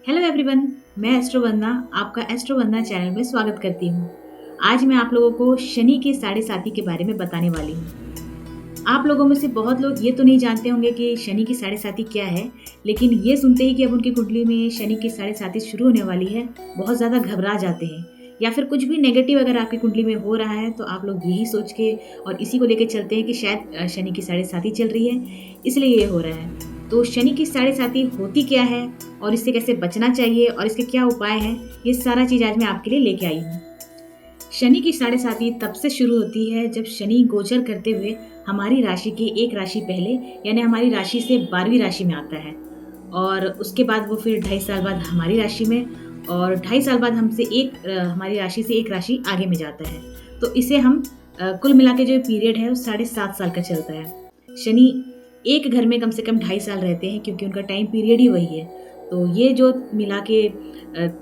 Hello everyone, मैं astro वंदना आपका astro वंदना channel में स्वागत करती हूँ। आज मैं आप लोगों को शनि के साढ़े साथी के बारे में बताने वाली हूँ। आप लोगों में से बहुत लोग ये तो नहीं जानते होंगे कि शनि की साढ़े साथी क्या है, लेकिन ये सुनते ही कि अब उनकी कुंडली में शनि की साढ़े साथी शुरू होने वाली है, बहुत ज़्यादा घबरा जाते हैं। या फिर कुछ भी नेगेटिव अगर आपकी कुंडली में हो रहा है तो आप लोग यही सोच के और इसी को लेके चलते हैं कि शायद शनि की साढ़े साथी चल रही है, इसलिए ये हो रहा है। तो शनि की साढ़े साथी होती क्या है और इससे कैसे बचना चाहिए और इसके क्या उपाय हैं, ये सारा चीज़ आज मैं आपके लिए लेके आई हूँ। शनि की साढ़े साथी तब से शुरू होती है जब शनि गोचर करते हुए हमारी राशि की एक राशि पहले यानी हमारी राशि से 12वीं राशि में आता है, और उसके बाद वो फिर 2.5 साल बाद हमारी राशि में, और 2.5 साल बाद हमारी राशि से एक राशि आगे में जाता है। तो इसे हम कुल मिला के जो पीरियड है वो 7.5 साल का चलता है। शनि एक घर में कम से कम 2.5 साल रहते हैं क्योंकि उनका टाइम पीरियड ही वही है। तो ये जो मिला के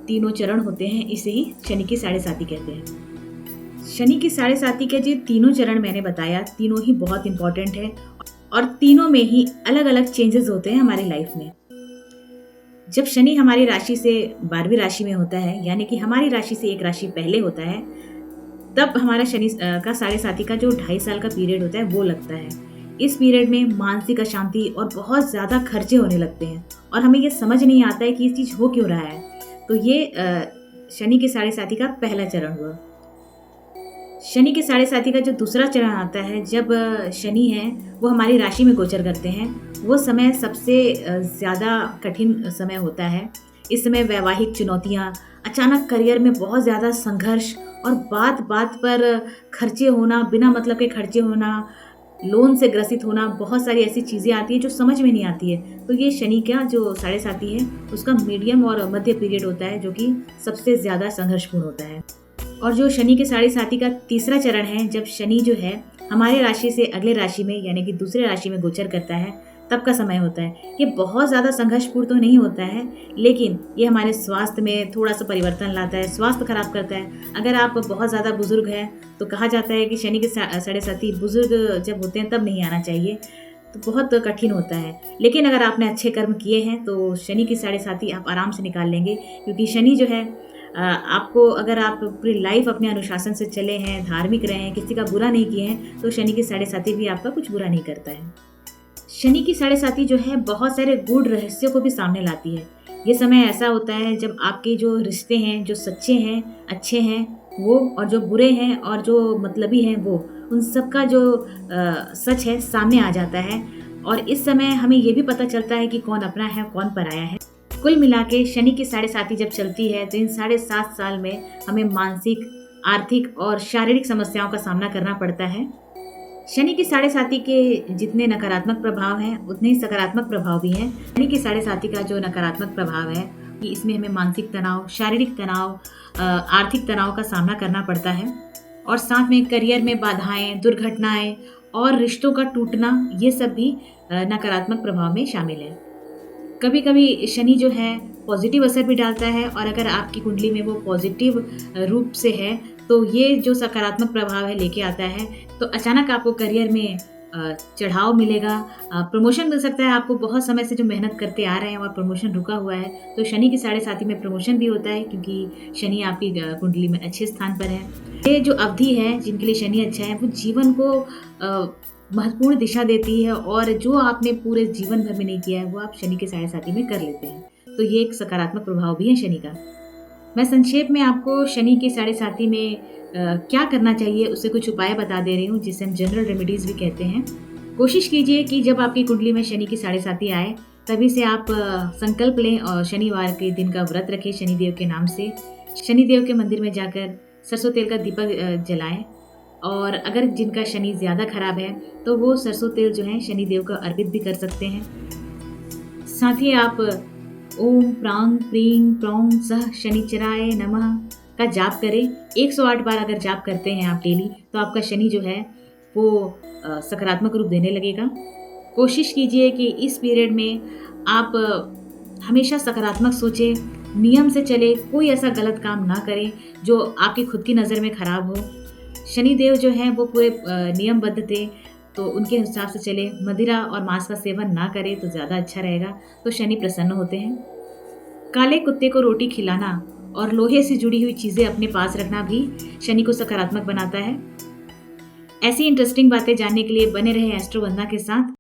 तीनों चरण होते हैं, इसे ही शनि की साढ़े साथी कहते हैं। शनि की साढ़े साथी के जो तीनों चरण मैंने बताया, तीनों ही बहुत इंपॉर्टेंट है और तीनों में ही अलग अलग चेंजेस होते हैं हमारी लाइफ में। जब शनि हमारी राशि से 12वीं राशि में होता है, यानी कि हमारी राशि से एक राशि पहले होता है, तब हमारा शनि का साढ़े साथी का जो 2.5 साल का पीरियड होता है वो लगता है। इस पीरियड में मानसिक अशांति और बहुत ज़्यादा खर्चे होने लगते हैं और हमें ये समझ नहीं आता है कि ये चीज़ हो क्यों रहा है। तो ये शनि के साढ़े साथी का पहला चरण हुआ। शनि के साढ़े साथी का जो दूसरा चरण आता है, जब शनि है वो हमारी राशि में गोचर करते हैं, वो समय सबसे ज़्यादा कठिन समय होता है। इस समय वैवाहिक चुनौतियाँ, अचानक करियर में बहुत ज़्यादा संघर्ष और बात बात पर खर्चे होना, बिना मतलब के खर्चे होना, लोन से ग्रसित होना, बहुत सारी ऐसी चीज़ें आती हैं जो समझ में नहीं आती है। तो ये शनि का जो साढ़े साथी है उसका मीडियम और मध्य पीरियड होता है, जो कि सबसे ज़्यादा संघर्षपूर्ण होता है। और जो शनि के साढ़े साथी का तीसरा चरण है, जब शनि जो है हमारे राशि से अगले राशि में यानी कि दूसरे राशि में गोचर करता है, तब का समय होता है। ये बहुत ज़्यादा संघर्षपूर्ण तो नहीं होता है, लेकिन ये हमारे स्वास्थ्य में थोड़ा सा परिवर्तन लाता है, स्वास्थ्य खराब करता है। अगर आप बहुत ज़्यादा बुजुर्ग हैं तो कहा जाता है कि शनि के साढ़े साथी बुजुर्ग जब होते हैं तब नहीं आना चाहिए, तो बहुत कठिन होता है। लेकिन अगर आपने अच्छे कर्म किए हैं तो शनि की साढ़े साथी आप आराम से निकाल लेंगे, क्योंकि शनि जो है आपको, अगर आप पूरी लाइफ अपने अनुशासन से चले हैं, धार्मिक रहे हैं, किसी का बुरा नहीं किए हैं, तो शनि की साढ़े साथी भी आपका कुछ बुरा नहीं करता है। शनि की साढ़े साथी जो है बहुत सारे गूढ़ रहस्यों को भी सामने लाती है। ये समय ऐसा होता है जब आपके जो रिश्ते हैं, जो सच्चे हैं, अच्छे हैं वो, और जो बुरे हैं और जो मतलबी हैं वो, उन सब का जो सच है सामने आ जाता है। और इस समय हमें ये भी पता चलता है कि कौन अपना है, कौन पराया है। कुल मिला के शनि की साढ़े साथी जब चलती है तो इन 7.5 साल में हमें मानसिक, आर्थिक और शारीरिक समस्याओं का सामना करना पड़ता है। शनि की साढ़े साथी के जितने नकारात्मक प्रभाव हैं उतने ही सकारात्मक प्रभाव भी हैं। शनि की साढ़े साथी का जो नकारात्मक प्रभाव है कि इसमें हमें मानसिक तनाव, शारीरिक तनाव, आर्थिक तनाव का सामना करना पड़ता है, और साथ में करियर में बाधाएं, दुर्घटनाएं और रिश्तों का टूटना, ये सब भी नकारात्मक प्रभाव में शामिल है। कभी कभी शनि जो है पॉजिटिव असर भी डालता है, और अगर आपकी कुंडली में वो पॉजिटिव रूप से है तो ये जो सकारात्मक प्रभाव है लेके आता है। तो अचानक आपको करियर में चढ़ाव मिलेगा, प्रमोशन मिल सकता है। आपको बहुत समय से जो मेहनत करते आ रहे हैं और प्रमोशन रुका हुआ है, तो शनि की साढ़े साथी में प्रमोशन भी होता है, क्योंकि शनि आपकी कुंडली में अच्छे स्थान पर है। ये जो अवधि है जिनके लिए शनि अच्छा है, वो जीवन को महत्वपूर्ण दिशा देती है, और जो आपने पूरे जीवन भर में नहीं किया है वो आप शनि के साढ़े साथी में कर लेते हैं। तो ये एक सकारात्मक प्रभाव भी है शनि का। मैं संक्षेप में आपको शनि के साढ़े साथी में क्या करना चाहिए उससे कुछ उपाय बता दे रही हूँ, जिसे हम जनरल रेमेडीज भी कहते हैं। कोशिश कीजिए कि जब आपकी कुंडली में शनि की साढ़े साथी आए तभी से आप संकल्प लें और शनिवार के दिन का व्रत रखें शनिदेव के नाम से। शनिदेव के मंदिर में जाकर सरसों तेल का दीपक जलाएं, और अगर जिनका शनि ज़्यादा खराब है तो वो सरसों तेल जो है शनिदेव को अर्पित भी कर सकते हैं। साथ ही आप ओम प्रांग प्रीं प्रौं सह शनिचराय नमः का जाप करें। 108 बार अगर जाप करते हैं आप डेली, तो आपका शनि जो है वो सकारात्मक रूप देने लगेगा। कोशिश कीजिए कि इस पीरियड में आप हमेशा सकारात्मक सोचें, नियम से चले, कोई ऐसा गलत काम ना करें जो आपकी खुद की नज़र में खराब हो। शनिदेव जो हैं वो पूरे नियमबद्ध थे, तो उनके हिसाब से चले। मदिरा और मांस का सेवन ना करें तो ज़्यादा अच्छा रहेगा, तो शनि प्रसन्न होते हैं। काले कुत्ते को रोटी खिलाना और लोहे से जुड़ी हुई चीजें अपने पास रखना भी शनि को सकारात्मक बनाता है। ऐसी इंटरेस्टिंग बातें जानने के लिए बने रहें एस्ट्रो वंदना के साथ।